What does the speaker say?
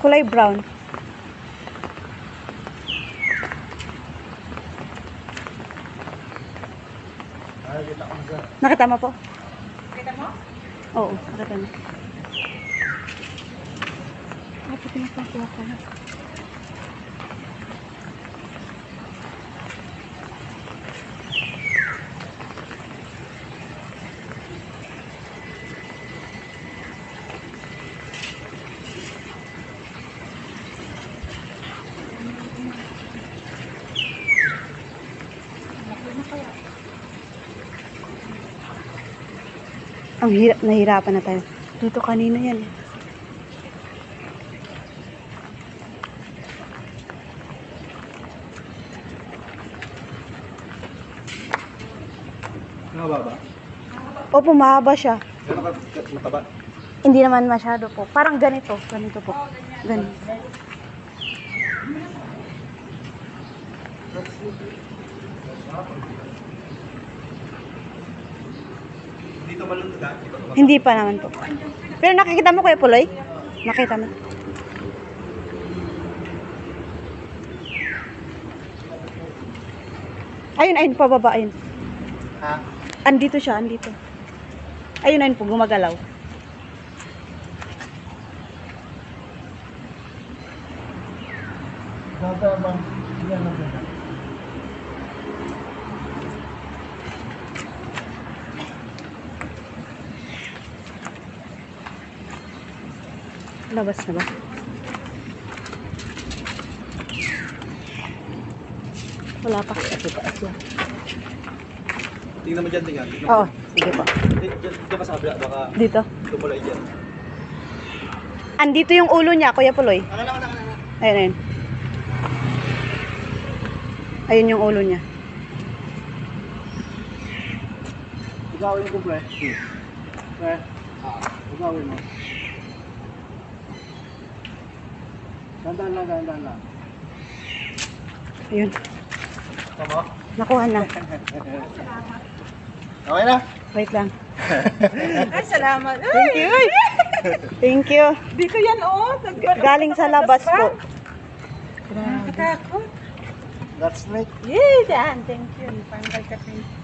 Kulay brown. Nakita mo po? Kita mo? Oo, nakita mo. Ay, puti na pang ko na. Ang hirap, nahirapan na tayo. Dito kanina yan. Mababa? Opo, mahaba siya. Pero mataba? Hindi naman masyado po. Parang ganito. Ganito po. Ganito. Dito malunod ha? Hindi pa naman po. Pero nakikita mo Kuya Puloy? Nakita mo? Ayun, ayun, pababa, ayun. Ha? Andito siya, andito. Ayun, ayun po, gumagalaw. Tatabang. Yan lang yan. Labas na ba? Wala pa. Ito pa. Tingnan mo dyan, tingnan. Oo, sige po. Diyan ka sa kabila, baka Dito. tumulay dyan. Andito yung ulo niya, Kuya Puloy. Nakala. Ayun, ayun. Ayun yung ulo niya. Ugawin ko, pre. Pre. Ugawin mo. Dandan lang. Ayun. Tama? Nakuha na. Okay na? Wait lang. Ay, salamat. Thank you. Thank you. Dito yan, oh. Galing sa labas po. Nakatakot. That's snake. Yeah, Dan. Thank you. Parang kay Catherine.